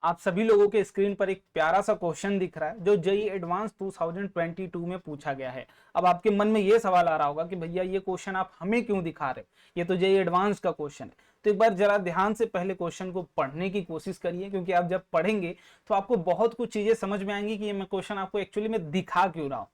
आप सभी लोगों के स्क्रीन पर एक प्यारा सा क्वेश्चन दिख रहा है जो जेई एडवांस 2022 में पूछा गया है। अब आपके मन में ये सवाल आ रहा होगा कि भैया ये क्वेश्चन आप हमें क्यों दिखा रहे, ये तो जेई एडवांस का क्वेश्चन है। तो एक बार जरा ध्यान से पहले क्वेश्चन को पढ़ने की कोशिश करिए, क्योंकि आप जब पढ़ेंगे तो आपको बहुत कुछ चीजें समझ में आएंगी कि ये मैं क्वेश्चन आपको एक्चुअली में दिखा क्यों रहा हूँ।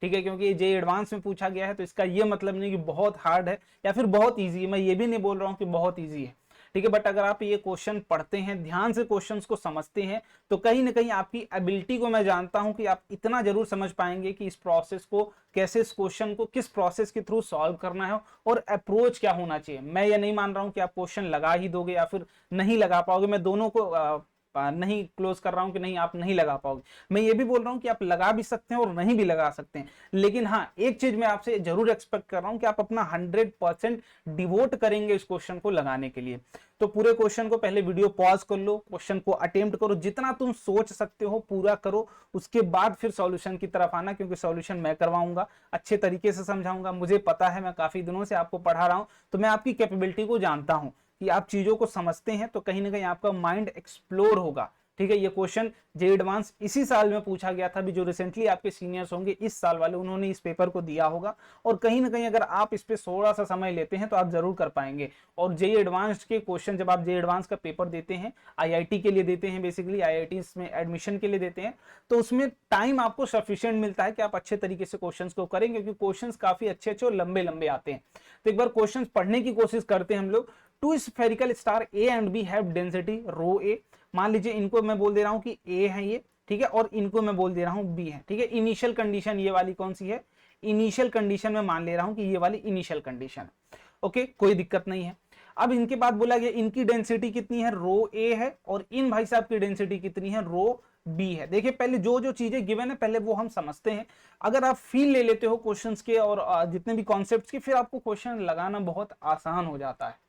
ठीक है, क्योंकि ये जेई एडवांस में पूछा गया है तो इसका ये मतलब नहीं कि बहुत हार्ड है या फिर बहुत ईजी है। मैं ये भी नहीं बोल रहा हूँ कि बहुत ईजी है, ठीक है, बट अगर आप ये क्वेश्चन पढ़ते हैं, ध्यान से क्वेश्चंस को समझते हैं, तो कहीं ना कहीं आपकी एबिलिटी को मैं जानता हूं कि आप इतना जरूर समझ पाएंगे कि इस प्रोसेस को कैसे, इस क्वेश्चन को किस प्रोसेस के थ्रू सॉल्व करना है और अप्रोच क्या होना चाहिए। मैं ये नहीं मान रहा हूं कि आप क्वेश्चन लगा ही दोगे या फिर नहीं लगा पाओगे। मैं दोनों को नहीं क्लोज कर रहा हूं कि नहीं आप नहीं लगा पाओगे। मैं ये भी बोल रहा हूं कि आप लगा भी सकते हैं और नहीं भी लगा सकते हैं। लेकिन हाँ, एक चीज मैं आपसे जरूर एक्सपेक्ट कर रहा हूं कि आप अपना 100% डिवोट करेंगे इस क्वेश्चन को लगाने के लिए। तो पूरे क्वेश्चन को पहले वीडियो पॉज कर लो, क्वेश्चन को अटेम्प्ट करो, जितना तुम सोच सकते हो पूरा करो, उसके बाद फिर सॉल्यूशन की तरफ आना, क्योंकि सॉल्यूशन मैं करवाऊंगा, अच्छे तरीके से समझाऊंगा। मुझे पता है, मैं काफी दिनों से आपको पढ़ा रहा हूं, तो मैं आपकी कैपेबिलिटी को जानता हूं कि आप चीजों को समझते हैं, तो कहीं ना कहीं आपका माइंड एक्सप्लोर होगा। ठीक है, ये क्वेश्चन जे एडवांस इसी साल में पूछा गया था, भी जो रिसेंटली आपके सीनियर्स होंगे इस साल वाले, उन्होंने इस पेपर को दिया होगा। और कहीं ना कहीं अगर आप इस पे थोड़ा सा समय लेते हैं तो आप जरूर कर पाएंगे। और जे एडवांस के क्वेश्चन जब आप जे एडवांस का पेपर देते हैं, आईआईटी के लिए देते हैं, बेसिकली आईआईटी में एडमिशन के लिए देते हैं, तो उसमें टाइम आपको सफिशिएंट मिलता है कि आप अच्छे तरीके से क्वेश्चन को करें, क्योंकि क्वेश्चन काफी अच्छे अच्छे और लंबे लंबे आते हैं। तो एक बार क्वेश्चन पढ़ने की कोशिश करते हैं हम लोग। Two spherical star A and B have density rho A. मान लीजिए इनको मैं बोल दे रहा हूं कि ए है ये, ठीक है, और इनको मैं बोल दे रहा हूं बी है। ठीक है, इनिशियल कंडीशन ये वाली कौन सी है, इनिशियल कंडीशन में मान ले रहा हूं कि ये वाली इनिशियल कंडीशन है। ओके, कोई दिक्कत नहीं है। अब इनके बाद बोला गया इनकी डेंसिटी कितनी है, रो ए है, और इन भाई साहब की डेंसिटी कितनी है, रो बी है। देखिए पहले जो जो चीजें गिवन है पहले वो हम समझते हैं। अगर आप फील ले लेते हो क्वेश्चंस के और जितने भी कॉन्सेप्ट्स के, फिर आपको क्वेश्चन लगाना बहुत आसान हो जाता है।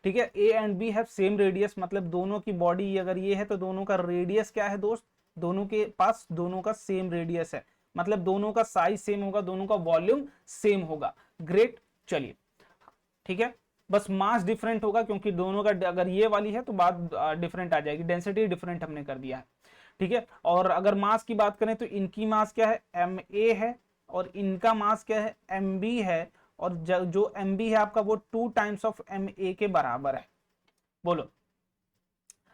ठीक है, A and B have same radius, मतलब दोनों की बॉडी अगर ये है तो दोनों का रेडियस क्या है दोस्त, दोनों के पास दोनों का सेम रेडियस है, मतलब दोनों का साइज सेम होगा, दोनों का वॉल्यूम सेम होगा। ग्रेट, चलिए ठीक है। बस मास डिफरेंट होगा, क्योंकि दोनों का अगर ये वाली है तो बात डिफरेंट आ जाएगी, डेंसिटी डिफरेंट हमने कर दिया है। ठीक है, और अगर मास की बात करें तो इनकी मास क्या है, एम ए है, और इनका मास क्या है, एम बी है। और जो एम बी है आपका वो 2 टाइम्स ऑफ एम ए के बराबर है। बोलो,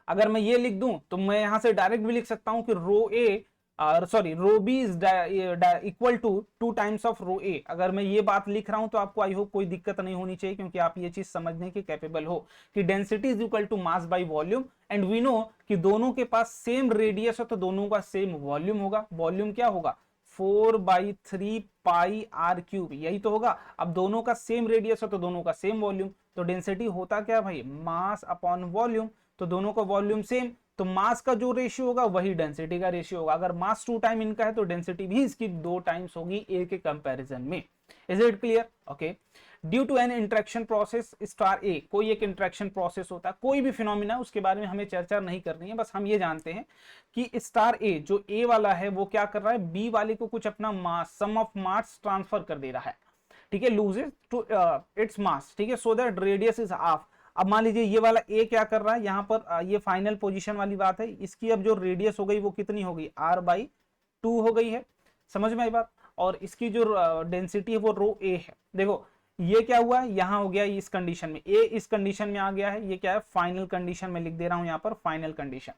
अगर मैं ये लिख दूं तो मैं यहां से डायरेक्ट भी लिख सकता हूं कि rho A, sorry, rho B is equal to 2 times of rho A. अगर मैं ये बात लिख रहा हूं तो आपको आई होप कोई दिक्कत नहीं होनी चाहिए, क्योंकि आप ये चीज समझने के कैपेबल हो कि density is equal to mass by volume, and we know कि दोनों के पास सेम रेडियस है तो दोनों का सेम वॉल्यूम होगा। वॉल्यूम क्या होगा, 4/3 पाई आर क्यूब, यही तो होगा। अब दोनों का सेम रेडियस है तो दोनों का सेम वॉल्यूम, तो डेंसिटी होता क्या भाई, मास अपॉन वॉल्यूम। तो दोनों का वॉल्यूम सेम, तो मास का जो रेशियो होगा वही डेंसिटी का रेशियो होगा। अगर मास 2 टाइम इनका है तो डेंसिटी भी इसकी 2 टाइम्स होगी ए के कंपैरिजन में। Is it clear? Okay. Due to an interaction process star A, कोई एक इंटरेक्शन प्रोसेस होता है, कोई भी फिनोमिना, उसके बारे में हमें चर्चा नहीं करनी है, बस हम ये जानते हैं कि स्टार ए जो ए वाला है वो क्या कर रहा है, बी वाले को कुछ अपना मास, सम ऑफ मास ट्रांसफर कर दे रहा है। ठीक है, लूजेस टू इट्स मास, ठीक है, so that radius is half. अब मान लीजिए ये वाला ए क्या कर रहा है यहाँ पर, ये फाइनल पोजीशन वाली बात है, इसकी अब जो रेडियस हो गई वो कितनी हो गई, r/2 हो गई है। समझ में आई बात? और इसकी जो डेंसिटी है वो रो ए है। देखो ये क्या हुआ है, यहाँ हो गया इस कंडीशन में, ए इस कंडीशन में आ गया है, ये क्या है, फाइनल कंडीशन में लिख दे रहा हूं यहाँ पर, फाइनल कंडीशन।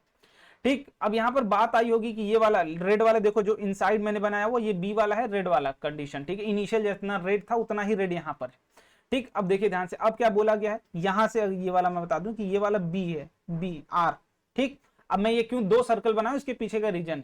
ठीक, अब यहां पर बात आई होगी कि ये वाला रेड वाला, देखो जो इनसाइड मैंने बनाया हुआ ये बी वाला है, रेड वाला कंडीशन। ठीक है, इनिशियल जितना रेड था उतना ही रेड यहां पर है। ठीक, अब देखिए ध्यान से, अब क्या बोला गया है यहां से, ये वाला मैं बता दूं कि ये वाला बी है, बी आर। ठीक, अब मैं ये क्यों 2 सर्कल बनाऊं, इसके पीछे का रीजन,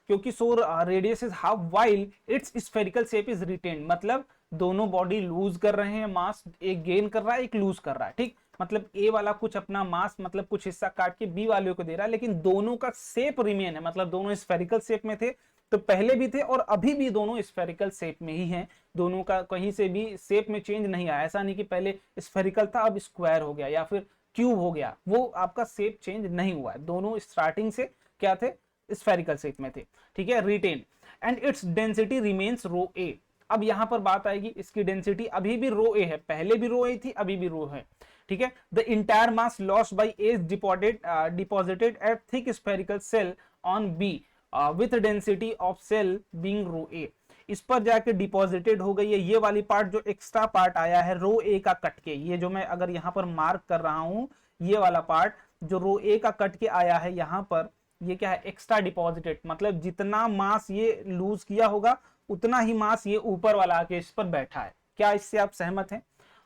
क्योंकि so radius is half while its spherical shape is retain, मतलब दोनों बॉडी लूज कर रहे हैं मास, एक गेन कर रहा है एक लूज कर रहा है। ठीक, मतलब ए वाला कुछ अपना मास, मतलब कुछ हिस्सा काट के बी वाले को दे रहा है, लेकिन दोनों का शेप रिमेन है, मतलब दोनों स्फेरिकल शेप में थे, तो पहले भी थे और अभी भी दोनों स्फेरिकल शेप में ही हैं। दोनों का कहीं से भी शेप में चेंज नहीं आया, ऐसा नहीं कि पहले स्फेरिकल था अब स्क्वायर हो गया या फिर क्यूब हो गया, वो आपका शेप चेंज नहीं हुआ है। दोनों स्टार्टिंग से क्या थे, स्फेरिकल शेप में थे। ठीक है, retain, and its density remains rho A. अब यहां पर बात आएगी, इसकी डेंसिटी अभी भी रो ए है, पहले भी रो ए थी, अभी भी रो है। ठीक है। The entire mass lost by A deposited at thick spherical shell on B with density of shell being rho A. इस पर जाके डिपॉजिटेड हो गई है ये वाली पार्ट, जो एक्स्ट्रा पार्ट आया है रो ए का कट के, ये जो मैं अगर यहाँ पर मार्क कर रहा हूं, ये वाला पार्ट जो रो ए का कट के आया है यहाँ पर, ये क्या है, एक्स्ट्रा डिपॉजिटेड, मतलब जितना मास ये लूज किया होगा उतना ही मास ये ऊपर वाला आके इस पर बैठा है। क्या इससे आप सहमत हैं?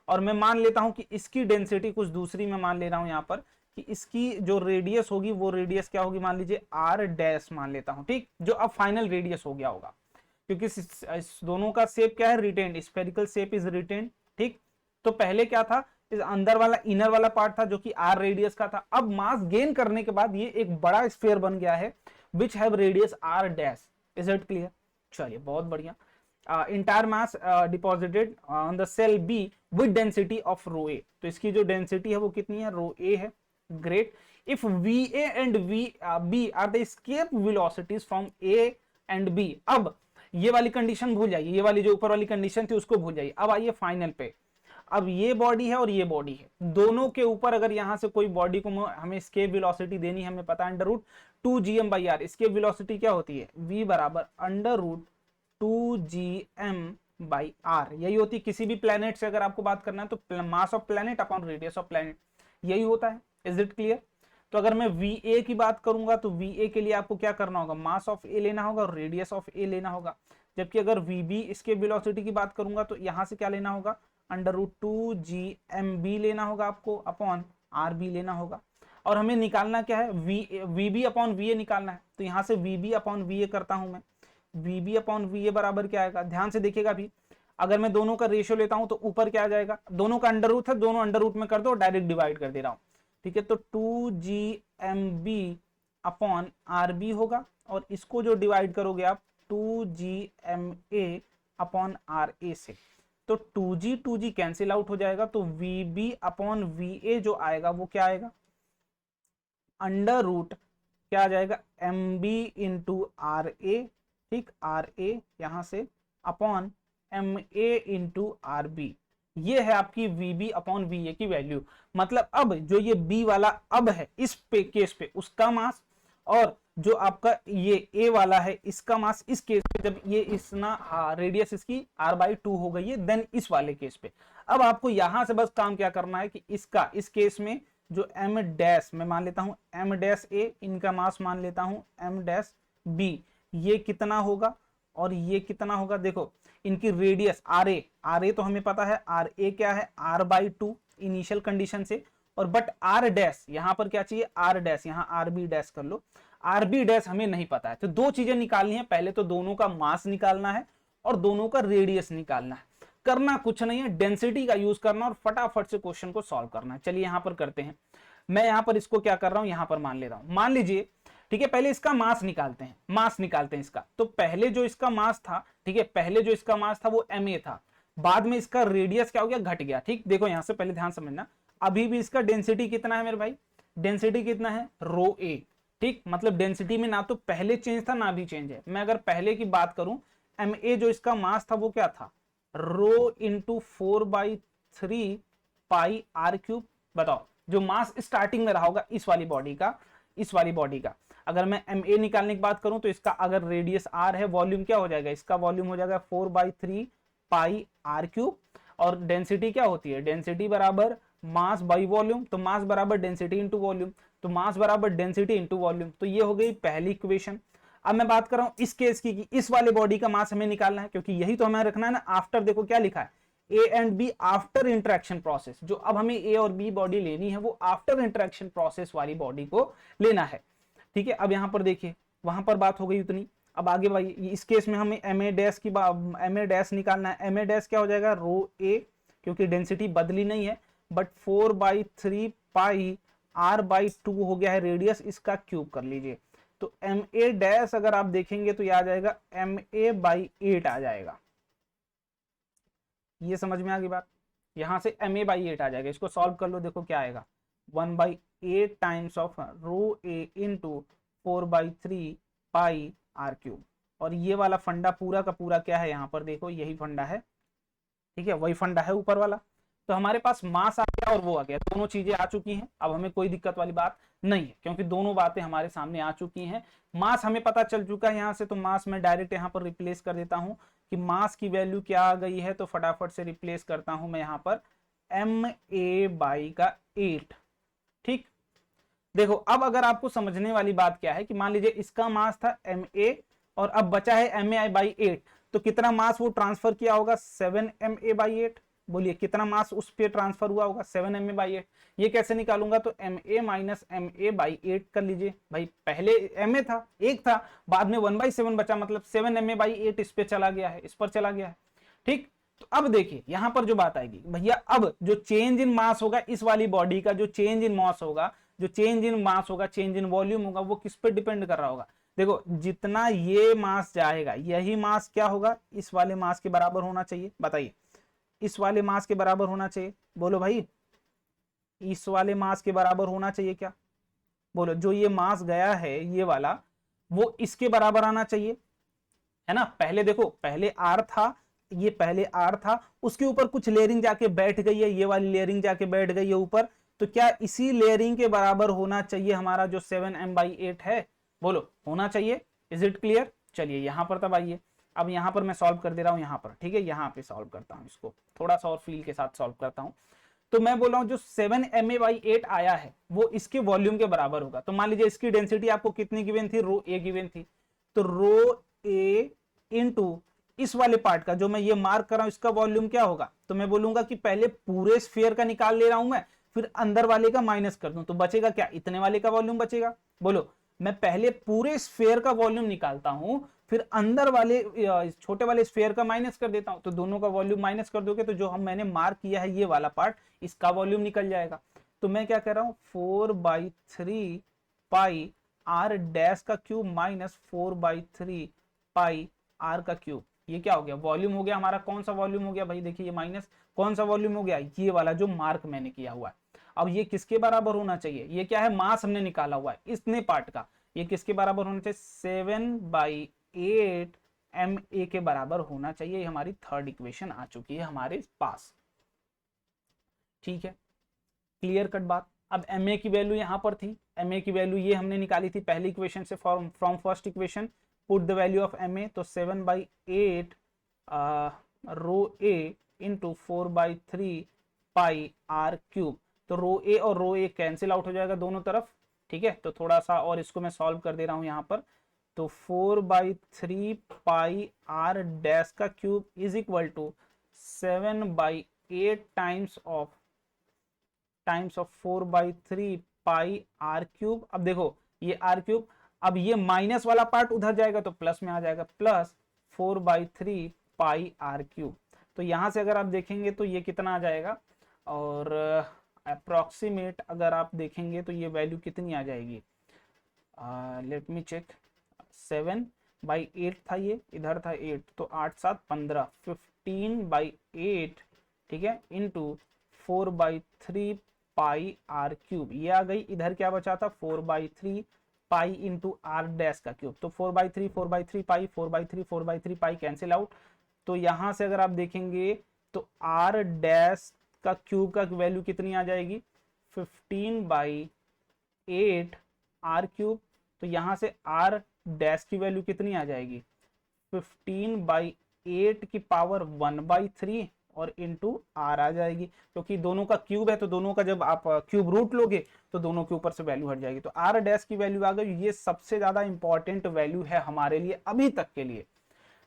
और मैं मान लेता हूं कि इसकी डेंसिटी कुछ दूसरी मैं मान ले रहा हूं यहाँ पर, कि इसकी जो रेडियस होगी वो रेडियस क्या होगी, मान लीजिए आर डैश मान लेता हूं, ठीक, जो अब फाइनल रेडियस हो गया होगा, क्योंकि इस दोनों का शेप क्या है, retained, spherical shape is retained, ठीक। तो पहले क्या था, इस अंदर वाला इनर वाला पार्ट था जो कि आर रेडियस का था। अब मास गेन करने के बाद ये एक बड़ा स्फीयर बन गया है which have radius R dash. Is it clear? चलिए बहुत बढ़िया। Entire mass deposited on the shell B with density of rho A, तो इसकी जो डेंसिटी है वो कितनी है, रो ए है। Great. If v A and v B are the escape velocities from A and B, अब ये वाली कंडीशन भूल जाइए, ये वाली जो ऊपर वाली कंडीशन थी उसको भूल जाइए। अब आइए फाइनल पे, अब ये बॉडी है और ये बॉडी है, दोनों के ऊपर अगर यहां से कोई बॉडी को हमें एस्केप वेलोसिटी देनी है, हमें पता है under root 2gm/r। Escape velocity क्या होती है, v बराबर अंडर रूट 2gm/r, यही होती है। किसी भी प्लेनेट से अगर आपको बात करना है तो mass of planet upon radius of planet, यही होता है। Is it clear? तो अगर मैं VA की बात करूंगा तो VA के लिए आपको क्या करना होगा, मास ऑफ ए लेना होगा और रेडियस ऑफ ए लेना होगा। जबकि अगर VB इसके वेलोसिटी की बात करूंगा तो यहां से क्या लेना होगा, अंडर रूट 2gmb लेना होगा आपको, अपॉन RB लेना होगा। और हमें निकालना क्या है, VB अपॉन VA निकालना है। तो यहां से VB अपॉन VA करता हूं मैं, VB अपॉन VA बराबर क्या आएगा, ध्यान से देखिएगा अभी, अगर मैं दोनों का रेशियो लेता हूं तो ऊपर क्या आ जाएगा, दोनों का अंडर रूट है, दोनों अंडर रूट में कर दो, डायरेक्ट डिवाइड कर दे रहा हूं, ठीक है। तो 2gmb अपॉन RB होगा, और इसको जो डिवाइड करोगे आप 2gma अपॉन RA से, तो 2g कैंसिल आउट हो जाएगा। तो VB अपॉन VA जो आएगा वो क्या आएगा, अंडर रूट क्या आ जाएगा, MB इंटू RA, ठीक, RA यहां से अपॉन MA इंटू RB, ये है आपकी VB अपॉन VA की वैल्यू। मतलब अब जो ये B वाला अब है इस पे केस पे उसका मास, और जो आपका ये A वाला है इसका मास इस केस पे, जब ये इतना रेडियस इसकी r/2 हो गई है, देन इस वाले केस पे। अब आपको यहां से बस काम क्या करना है कि इसका इस केस में जो M डैश मैं मान लेता हूं M डैश A, इनका मास मान लेता हूं M डैश B, ये कितना होगा और ये कितना होगा, देखो इनकी रेडियस RA तो हमें पता है, RA क्या है, r/2 इनिशियल कंडीशन से, और बट R डैश यहाँ पर क्या चाहिए, R डैश, यहाँ RB डैश कर लो, RB डैश हमें नहीं पता है। तो दो चीजें निकालनी है, पहले तो दोनों का मास निकालना है और दोनों का रेडियस निकालना है। करना कुछ नहीं है, डेंसिटी का यूज करना और फटाफट से क्वेश्चन को सॉल्व करना है। चलिए यहाँ पर करते हैं। मैं यहाँ पर इसको क्या कर रहा हूँ, यहाँ पर मान ले रहा हूँ, मान लीजिए, ठीक है। पहले इसका मास निकालते हैं, मास निकालते हैं इसका। तो पहले जो इसका मास था, ठीक है, पहले जो इसका मास था वो MA था, बाद में इसका रेडियस क्या हो गया, घट गया, ठीक। देखो यहां से पहले ध्यान समझना, अभी भी इसका डेंसिटी कितना है मेरे भाई, डेंसिटी कितना है, रो A, ठीक। मतलब डेंसिटी में ना तो पहले चेंज था ना भी चेंज है। मैं अगर पहले की बात करूं, MA जो इसका मास था वो क्या था, रो इंटू 4/3 पाई r³। बताओ जो मास स्टार्टिंग में रहा होगा इस वाली बॉडी का, इस वाली बॉडी का, अगर मैं MA निकालने की बात करूं तो इसका अगर रेडियस R है, वॉल्यूम क्या हो जाएगा, इसका वॉल्यूम हो जाएगा 4/3 पाई r³। और डेंसिटी क्या होती है, डेंसिटी बराबर मास बाई वॉल्यूम, तो मास बराबर डेंसिटी इंटू वॉल्यूम, तो मास बराबर डेंसिटी इंटू वॉल्यूम। तो ये हो गई पहली इक्वेशन। अब मैं बात कर रहा हूं इस केस की, इस वाले बॉडी का मास हमें निकालना है, क्योंकि यही तो हमें रखना है ना। आफ्टर, देखो क्या लिखा है, A and B after interaction process, जो अब हमें A और B बॉडी लेनी है वो आफ्टर इंटरेक्शन प्रोसेस वाली बॉडी को लेना है, ठीक है। अब यहां पर देखिए, वहां पर बात हो गई उतनी। अब आगे भाई इस केस में हमें MA डैश की MA डैश निकालना है। MA डैश क्या हो जाएगा, रो A, क्योंकि डेंसिटी बदली नहीं है, बट 4/3 पाई r/2 हो गया है रेडियस, इसका क्यूब कर लीजिए। तो MA डैश अगर आप देखेंगे तो यह आ जाएगा MA/8 आ जाएगा। ये समझ में आ गई बात, यहां से MA/8 आ जाएगा। इसको सॉल्व कर लो, देखो क्या आएगा, 1/8 times of rho A into 4/3 pi r³। और ये वाला फंडा पूरा का पूरा क्या है, यहाँ पर देखो यही फंडा है, ठीक है, वही फंडा है ऊपर वाला। तो हमारे पास मास आ गया गया और वो आ गया, दोनों चीजें आ चुकी हैं। अब हमें कोई दिक्कत वाली बात नहीं है क्योंकि दोनों बातें हमारे सामने आ चुकी हैं। मास हमें पता चल चुका है यहाँ से, तो मास मैं डायरेक्ट यहाँ पर रिप्लेस कर देता हूँ कि मास की वैल्यू क्या आ गई है, तो फटाफट से रिप्लेस करता हूं मैं यहाँ पर ma/8। ठीक, देखो अब अगर आपको समझने वाली बात क्या है कि मान लीजिए इसका मास था ma और अब बचा है ma/8, तो कितना मास वो ट्रांसफर किया होगा, 7ma/8। बोलिए कितना मास उस पे ट्रांसफर हुआ होगा, 7ma/8। ये कैसे निकालूंगा, तो ma माइनस ma/8 कर लीजिए भाई, पहले ma था, एक था, बाद में 1/7 बचा, मतलब 7ma/8 इस पे चला गया है, इस पर चला गया है। ठीक, तो अब देखिए यहां पर जो बात आएगी भैया, अब जो चेंज इन मास होगा इस वाली बॉडी का, जो चेंज इन मास होगा, जो चेंज इन मास होगा, चेंज इन वॉल्यूम होगा, वो किस पे डिपेंड कर रहा होगा। देखो जितना ये मास जाएगा यही मास क्या होगा, इस वाले मास के बराबर होना चाहिए। बताइए, इस वाले मास के बराबर होना चाहिए, बोलो भाई, इस वाले मास के बराबर होना चाहिए क्या, बोलो। जो ये मास गया है ये वाला, वो इसके बराबर आना चाहिए, है ना। पहले देखो, पहले आर था, ये पहले आर था, उसके ऊपर कुछ लेयरिंग जाके बैठ गई है, ये वाली लेयरिंग जाके बैठ गई है ऊपर, तो क्या इसी लेयरिंग के बराबर होना चाहिए हमारा जो 7m/8 है, बोलो होना चाहिए। Is it clear. चलिए यहां पर तब आइए, अब यहां पर मैं सॉल्व कर दे रहा हूं यहाँ पर, ठीक है, यहाँ पे सॉल्व करता हूं इसको, थोड़ा सा और फील के साथ सॉल्व करता हूं। तो मैं बोल रहा हूं जो 7ma/8 आया है वो इसके वॉल्यूम के बराबर होगा। तो मान लीजिए इसकी डेंसिटी आपको कितनी गिवन थी, रो ए गिवन थी, तो रो ए इंटू इस वाले पार्ट का जो मैं ये मार्क कर रहा हूं इसका वॉल्यूम क्या होगा, तो मैं बोलूंगा कि पहले पूरे स्फीयर का निकाल ले रहा हूं मैं, फिर अंदर वाले का माइनस कर दूं, तो बचेगा क्या, इतने वाले का वॉल्यूम बचेगा। बोलो, मैं पहले पूरे स्फीयर का वॉल्यूम निकालता हूं, फिर अंदर वाले छोटे वाले स्फीयर का माइनस कर देता हूं, तो दोनों का वॉल्यूम माइनस कर दोगे तो जो हम मैंने मार्क किया है ये वाला पार्ट, इसका वॉल्यूम निकल जाएगा। तो मैं क्या कर रहा हूं, 4/3 पाई आर डैश का क्यूब माइनस 4/3 पाई आर का क्यूब, ये क्या हो गया, वॉल्यूम हो गया हमारा। कौन सा वॉल्यूम हो गया भाई, देखिए ये माइनस, कौन सा वॉल्यूम हो गया, ये वाला जो मार्क मैंने किया हुआ है। अब ये किसके बराबर होना चाहिए, ये क्या है, मास हमने निकाला हुआ है इतने पार्ट का, ये किसके बराबर होना चाहिए, 7/8 ma के बराबर होना चाहिए। ये हमारी थर्ड इक्वेशन आ चुकी है हमारे पास। ठीक है, क्लियर कट बात। अब ma की वैल्यू यहां पर थी, ma की वैल्यू ये हमने निकाली थी पहली इक्वेशन से, from first equation, put the value of ma, तो 7/8 रो ए इंटू 4/3 पाई आर क्यूब, तो रो ए और रो ए कैंसिल आउट हो जाएगा दोनों तरफ। ठीक है, तो थोड़ा सा और इसको मैं सॉल्व कर दे रहा हूं यहाँ पर, तो 4/3 पाई आर डैश का cube is equal to 7/8 times of 4/3 pi r cube. अब देखो ये आर क्यूब, अब ये माइनस वाला पार्ट उधर जाएगा तो प्लस में आ जाएगा, प्लस 4/3 पाई आर क्यूब। तो यहां से अगर आप देखेंगे तो ये कितना आ जाएगा, और अप्रोक्सीमेट अगर आप देखेंगे तो ये वैल्यू कितनी आ जाएगी, लेट मी चेक, 7/8 था, ये इधर था 8, तो 8 7 15, 15/8, ठीक है, इंटू 4/3 पाई आर क्यूब, ये आ गई। इधर क्या बचा था, 4/3 पाई इंटू आर डैश का क्यूब, तो 4/3 पाई, 4/3 पाई कैंसिल आउट। तो यहां से अगर आप देखेंगे तो आर डैश का क्यूब का वैल्यू कितनी आ जाएगी, 15/8 आर क्यूब। तो यहां से आर डैश की वैल्यू कितनी आ जाएगी, 15/8 की पावर 1/3 और इंटू आर आ जाएगी, क्योंकि दोनों का क्यूब है तो दोनों का जब आप क्यूब रूट लोगे तो दोनों के ऊपर से वैल्यू हट जाएगी। तो आर डैश की वैल्यू आ गई, ये सबसे ज्यादा इंपॉर्टेंट वैल्यू है हमारे लिए अभी तक के लिए।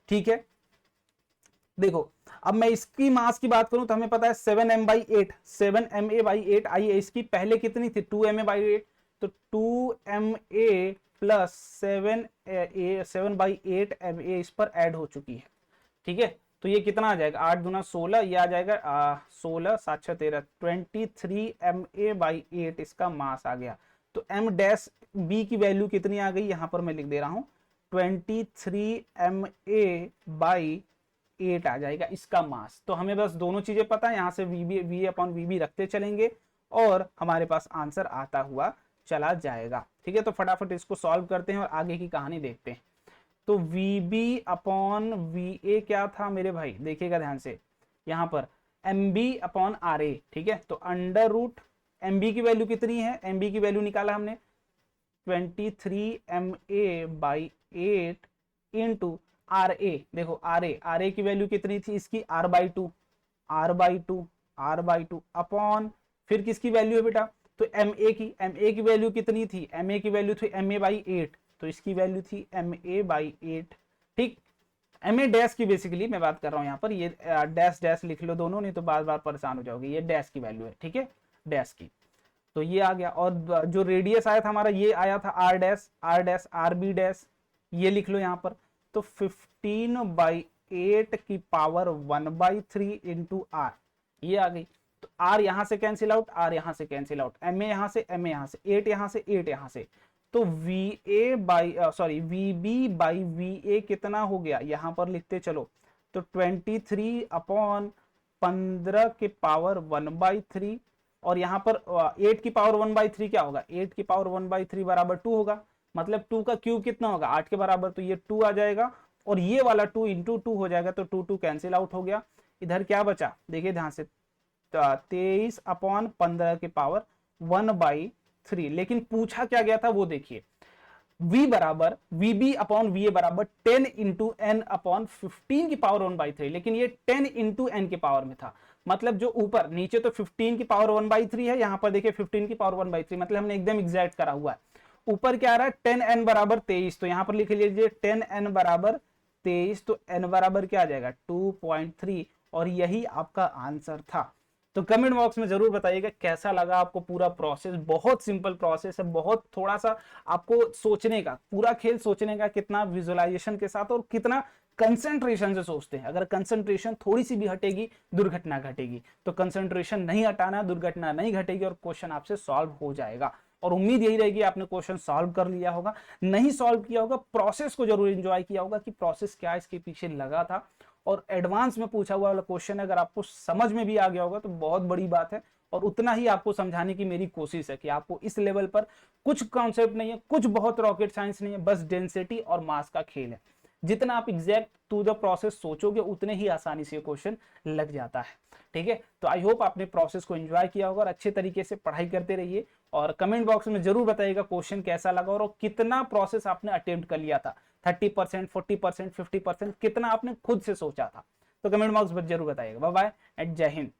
ठीक है, देखो अब मैं इसकी मास की बात करूं तो हमें पता है 7ma/8, 7ma/8 आई है, इसकी पहले कितनी थी, 2ma/8, तो 2ma प्लस 7/8 ma इस पर ऐड हो चुकी है। ठीक है, तो ये कितना आ जाएगा, 8 दूना 16, ये आ जाएगा 16 7 6 13, 23ma/8 इसका मास आ गया। तो m डैश b की वैल्यू कितनी आ गई, यहां पर मैं लिख दे रहा हूं 23ma/8 आ जाएगा इसका मास। तो हमें बस दोनों चीजें पता है, यहां से v/vb रखते चलेंगे और हमारे पास आंसर आता हुआ चला जाएगा। ठीक है, तो फटाफट इसको सॉल्व करते हैं और आगे की कहानी देखते हैं। तो VB/VA क्या था मेरे भाई, देखिएगा ध्यान से, यहां पर M B upon R A, ठीक है। तो अंडर रूट एम बी की वैल्यू कितनी है, एम बी की वैल्यू निकाला हमने 23 M A by 8 into R A. देखो आर ए की वैल्यू कितनी थी इसकी, R by two, R by two, R by two upon फिर किसकी वैल्यू है बेटा, तो एम ए की वैल्यू कितनी थी, एम ए की वैल्यू थी एम ए बाई 8, तो इसकी वैल्यू थी एम ए बाई 8, ठीक। एम ए डैश की बेसिकली मैं बात कर रहा हूं यहाँ पर, ये डैश डैश लिख लो दोनों, नहीं तो बार बार परेशान हो जाओगे, ये डैश की वैल्यू है, ठीक है, डैश की। तो ये आ गया, और जो रेडियस आया था हमारा ये आया था r dash, r dash r B dash, ये लिख लो यहाँ पर। तो 15/8 की पावर 1/3 इंटू आर, ये आ गई। तो आर यहां से कैंसिल आउट, आर यहां से कैंसिल आउट, एम ए यहां से, एम ए यहां से, 8 यहां से, 8 यहां से। तो v A by sorry v B by v A कितना हो गया, यहां पर लिखते चलो। तो 23 अपॉन 15 के पावर 1/3, और यहाँ पर 8 की पावर 1/3 क्या होगा, 8 की पावर 1/3 बराबर 2 होगा, मतलब 2 का क्यूब कितना होगा 8 के बराबर, तो ये 2 आ जाएगा, और ये वाला 2 इंटू 2 हो जाएगा, तो 2 2 कैंसिल आउट हो गया। इधर क्या बचा, देखिए ध्यान से, 23 अपॉन 15 के पावर 1/3, लेकिन पूछा क्या गया था वो देखिए, v बराबर v B upon v A बराबर 10 इंटू एन अपॉन 15 की पावर 1/3, लेकिन ये 10 इंटू एन के पावर में था, मतलब जो ऊपर, नीचे तो 15 की पावर 1/3 है, यहाँ पर देखिए 15 की पावर 1/3, मतलब हमने एकदम एग्जैक्ट करा हुआ है। ऊपर क्या आ रहा है 10n बराबर 23, तो यहाँ पर लिख लीजिए 10n बराबर 23, तो n बराबर क्या आ जाएगा 2.3, और यही आपका आंसर था। तो कमेंट बॉक्स में जरूर बताइएगा कैसा लगा आपको पूरा प्रोसेस, बहुत सिंपल प्रोसेस है, बहुत थोड़ा सा आपको सोचने का, पूरा खेल सोचने का, कितना विजुअलाइजेशन के साथ और कितना कंसंट्रेशन से सोचते हैं। अगर कंसंट्रेशन थोड़ी सी भी हटेगी दुर्घटना घटेगी, तो कंसंट्रेशन नहीं हटाना, दुर्घटना नहीं घटेगी और क्वेश्चन आपसे सॉल्व हो जाएगा। और उम्मीद यही रहेगी आपने क्वेश्चन सॉल्व कर लिया होगा, नहीं सॉल्व किया होगा प्रोसेस को जरूर एंजॉय किया होगा कि प्रोसेस क्या इसके पीछे लगा था, और एडवांस में पूछा हुआ वाला क्वेश्चन अगर आपको समझ में भी आ गया होगा तो बहुत बड़ी बात है। और उतना ही आपको समझाने की मेरी कोशिश है कि आपको इस लेवल पर कुछ कॉन्सेप्ट नहीं है, कुछ बहुत रॉकेट साइंस नहीं है, बस डेंसिटी और मास का खेल है। जितना आप एग्जैक्ट टू द प्रोसेस सोचोगे उतने ही आसानी से क्वेश्चन लग जाता है, ठीक है। तो आई होप आपने प्रोसेस को एंजॉय किया होगा और अच्छे तरीके से पढ़ाई करते रहिए, और कमेंट बॉक्स में जरूर बताइएगा क्वेश्चन कैसा लगा और कितना प्रोसेस आपने अटेम्प्ट कर लिया था, 30%, 40%, 50%, कितना आपने खुद से सोचा था। तो कमेंट बॉक्स में जरूर बताइएगा। बाय बाय एंड जय हिंद।